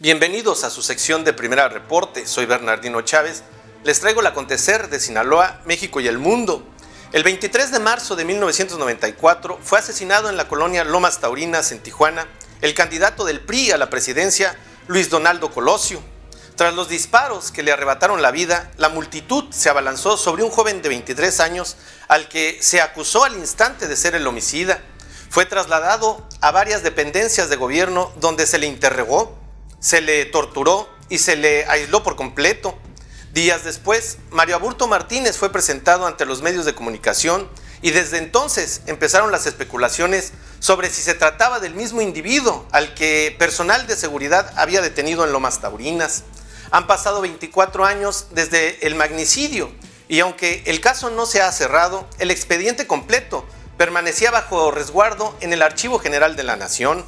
Bienvenidos a su sección de Primera Reporte. Soy Bernardino Chávez. Les traigo el acontecer de Sinaloa, México y el mundo. El 23 de marzo de 1994 fue asesinado en la colonia Lomas Taurinas, en Tijuana, el candidato del PRI a la presidencia, Luis Donaldo Colosio. Tras los disparos que le arrebataron la vida, la multitud se abalanzó sobre un joven de 23 años al que se acusó al instante de ser el homicida. Fue trasladado a varias dependencias de gobierno donde se le interrogó, se le torturó y se le aisló por completo. Días después, Mario Aburto Martínez fue presentado ante los medios de comunicación y desde entonces empezaron las especulaciones sobre si se trataba del mismo individuo al que personal de seguridad había detenido en Lomas Taurinas. Han pasado 24 años desde el magnicidio y aunque el caso no se ha cerrado, el expediente completo permanecía bajo resguardo en el Archivo General de la Nación,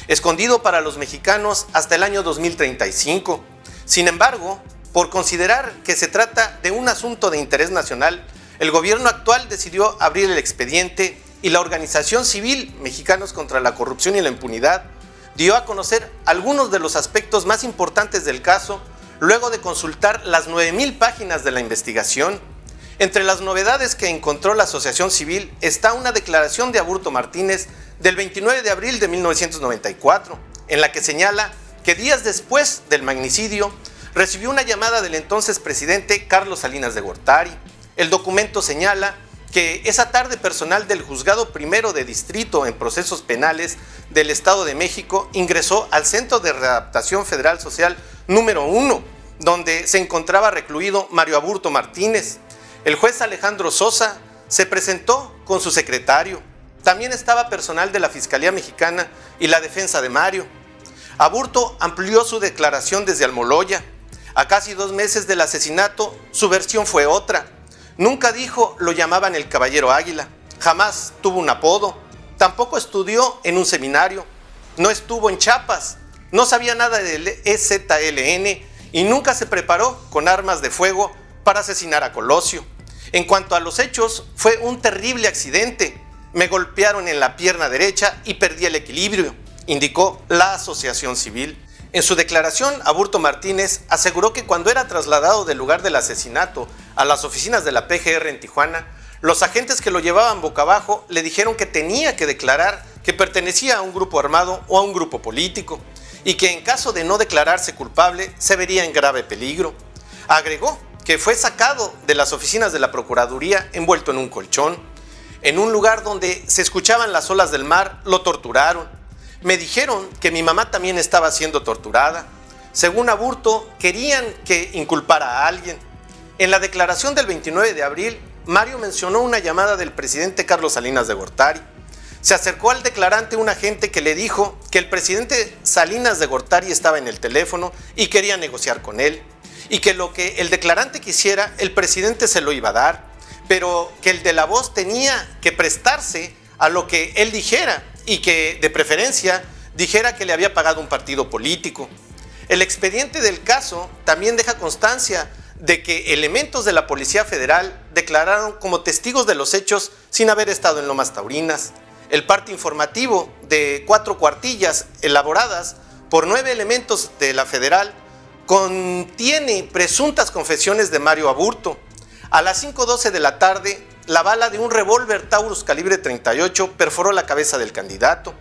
escondido para los mexicanos hasta el año 2035. Sin embargo, por considerar que se trata de un asunto de interés nacional, el gobierno actual decidió abrir el expediente y la organización civil Mexicanos contra la Corrupción y la Impunidad dio a conocer algunos de los aspectos más importantes del caso luego de consultar las 9,000 páginas de la investigación. Entre las novedades que encontró la asociación civil está una declaración de Aburto Martínez del 29 de abril de 1994, en la que señala que días después del magnicidio recibió una llamada del entonces presidente Carlos Salinas de Gortari. El documento señala que esa tarde personal del Juzgado Primero de Distrito en Procesos Penales del Estado de México ingresó al Centro de Readaptación Federal Social número 1, donde se encontraba recluido Mario Aburto Martínez. El juez Alejandro Sosa se presentó con su secretario. También estaba personal de la Fiscalía Mexicana y la defensa de Mario. Aburto amplió su declaración desde Almoloya. A casi 2 meses del asesinato, su versión fue otra. Nunca dijo lo llamaban el Caballero Águila, jamás tuvo un apodo, tampoco estudió en un seminario, no estuvo en Chiapas, no sabía nada del EZLN y nunca se preparó con armas de fuego para asesinar a Colosio. En cuanto a los hechos, fue un terrible accidente. Me golpearon en la pierna derecha y perdí el equilibrio, indicó la asociación civil. En su declaración, Aburto Martínez aseguró que cuando era trasladado del lugar del asesinato a las oficinas de la PGR en Tijuana, los agentes que lo llevaban boca abajo le dijeron que tenía que declarar que pertenecía a un grupo armado o a un grupo político y que en caso de no declararse culpable se vería en grave peligro. Agregó que fue sacado de las oficinas de la Procuraduría envuelto en un colchón. En un lugar donde se escuchaban las olas del mar, lo torturaron. Me dijeron que mi mamá también estaba siendo torturada. Según Aburto, querían que inculpara a alguien. En la declaración del 29 de abril, Mario mencionó una llamada del presidente Carlos Salinas de Gortari. Se acercó al declarante un agente que le dijo que el presidente Salinas de Gortari estaba en el teléfono y quería negociar con él, y que lo que el declarante quisiera, el presidente se lo iba a dar, pero que el de la voz tenía que prestarse a lo que él dijera y que, de preferencia, dijera que le había pagado un partido político. El expediente del caso también deja constancia de que elementos de la Policía Federal declararon como testigos de los hechos sin haber estado en Lomas Taurinas. El parte informativo de 4 cuartillas elaboradas por 9 elementos de la Federal contiene presuntas confesiones de Mario Aburto. A las 5:12 de la tarde, la bala de un revólver Taurus calibre 38 perforó la cabeza del candidato.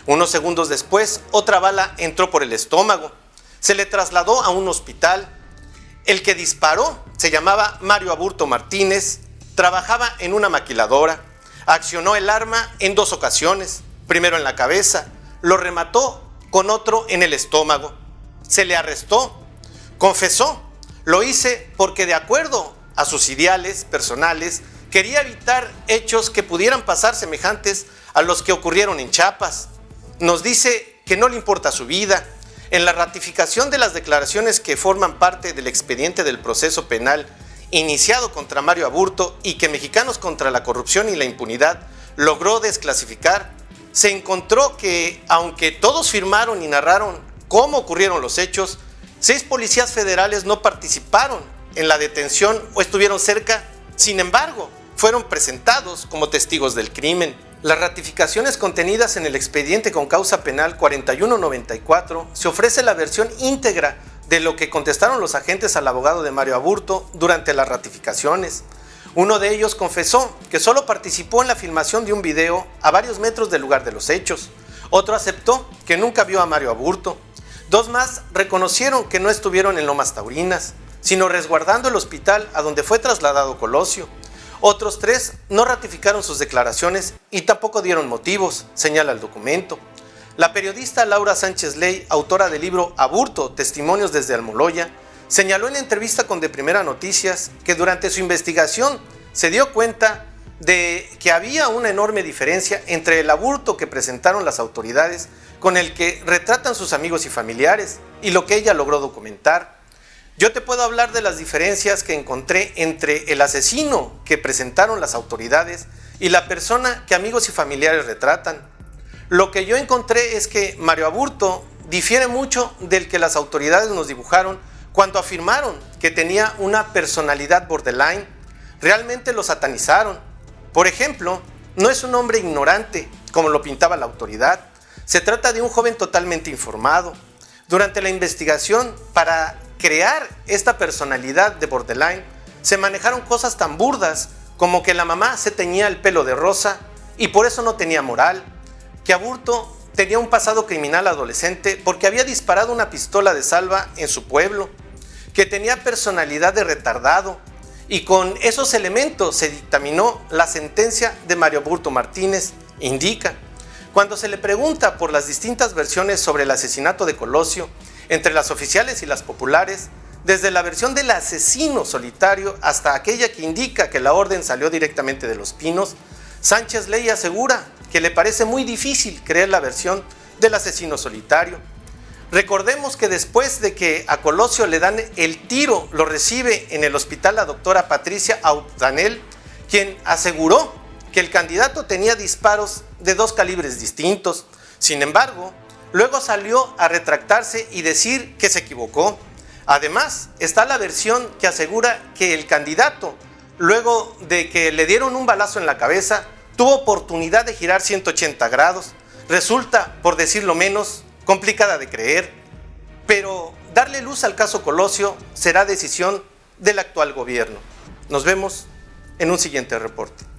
Unos segundos después, otra bala entró por el estómago. Se le trasladó a un hospital. El que disparó se llamaba Mario Aburto Martínez, trabajaba en una maquiladora. Accionó el arma en 2 ocasiones, primero en la cabeza, lo remató con otro en el estómago. Se le arrestó. Confesó, lo hice porque de acuerdo a sus ideales personales, quería evitar hechos que pudieran pasar semejantes a los que ocurrieron en Chiapas. Nos dice que no le importa su vida. En la ratificación de las declaraciones que forman parte del expediente del proceso penal iniciado contra Mario Aburto y que Mexicanos contra la Corrupción y la Impunidad logró desclasificar, se encontró que, aunque todos firmaron y narraron cómo ocurrieron los hechos, 6 policías federales no participaron en la detención o estuvieron cerca. Sin embargo, fueron presentados como testigos del crimen. Las ratificaciones contenidas en el expediente con causa penal 4194 se ofrece la versión íntegra de lo que contestaron los agentes al abogado de Mario Aburto durante las ratificaciones. Uno de ellos confesó que solo participó en la filmación de un video a varios metros del lugar de los hechos. Otro aceptó que nunca vio a Mario Aburto. Dos más reconocieron que no estuvieron en Lomas Taurinas, sino resguardando el hospital a donde fue trasladado Colosio. Otros 3 no ratificaron sus declaraciones y tampoco dieron motivos, señala el documento. La periodista Laura Sánchez Ley, autora del libro Aburto, Testimonios desde Almoloya, señaló en entrevista con De Primera Noticias que durante su investigación se dio cuenta de que había una enorme diferencia entre el aburto que presentaron las autoridades con el que retratan sus amigos y familiares y lo que ella logró documentar. Yo te puedo hablar de las diferencias que encontré entre el asesino que presentaron las autoridades y la persona que amigos y familiares retratan. Lo que yo encontré es que Mario Aburto difiere mucho del que las autoridades nos dibujaron cuando afirmaron que tenía una personalidad borderline. Realmente lo satanizaron. Por ejemplo, no es un hombre ignorante, como lo pintaba la autoridad. Se trata de un joven totalmente informado. Durante la investigación, para crear esta personalidad de borderline, se manejaron cosas tan burdas como que la mamá se teñía el pelo de rosa y por eso no tenía moral, que Aburto tenía un pasado criminal adolescente porque había disparado una pistola de salva en su pueblo, que tenía personalidad de retardado, y con esos elementos se dictaminó la sentencia de Mario Aburto Martínez, indica. Cuando se le pregunta por las distintas versiones sobre el asesinato de Colosio, entre las oficiales y las populares, desde la versión del asesino solitario hasta aquella que indica que la orden salió directamente de Los Pinos, Sánchez Ley asegura que le parece muy difícil creer la versión del asesino solitario. Recordemos que después de que a Colosio le dan el tiro, lo recibe en el hospital la doctora Patricia Audanel, quien aseguró que el candidato tenía disparos de 2 calibres distintos. Sin embargo, luego salió a retractarse y decir que se equivocó. Además, está la versión que asegura que el candidato, luego de que le dieron un balazo en la cabeza, tuvo oportunidad de girar 180 grados. Resulta, por decirlo menos, complicada de creer. Pero darle luz al caso Colosio será decisión del actual gobierno. Nos vemos en un siguiente reporte.